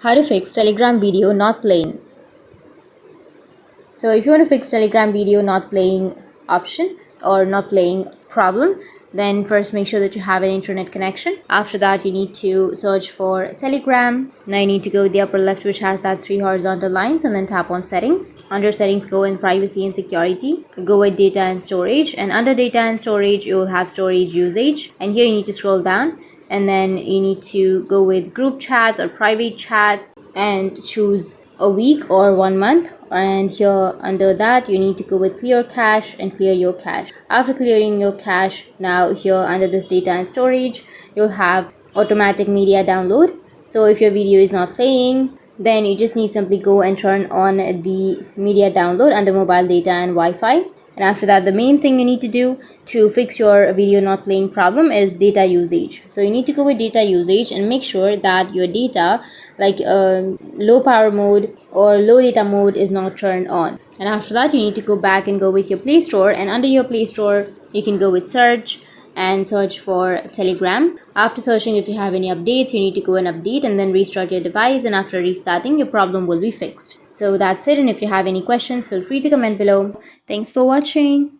How to fix Telegram video not playing. So if you want to fix Telegram video not playing option or not playing problem, then first make sure that you have an internet connection. After that, you need to search for Telegram. Now you need to go to the upper left, which has that 3 horizontal lines, and then tap on settings. Under settings, go in privacy and security. Go with data and storage, and under data and storage, you will have storage usage. And here you need to scroll down, and then you need to go with group chats or private chats and choose a week or 1 month, and here under that you need to go with clear cache and clear your cache. After clearing your cache, now here under this data and storage, you'll have automatic media download. So if your video is not playing, then you just need simply go and turn on the media download under mobile data and Wi-Fi. And after that, the main thing you need to do to fix your video not playing problem is data usage. So you need to go with data usage and make sure that your data, like low power mode or low data mode, is not turned on. And after that, you need to go back and go with your Play Store, and under your Play Store you can go with search and search for Telegram. After searching, if you have any updates, you need to go and update and then restart your device, and after restarting, your problem will be fixed. So that's it, and if you have any questions, feel free to comment below. Thanks for watching.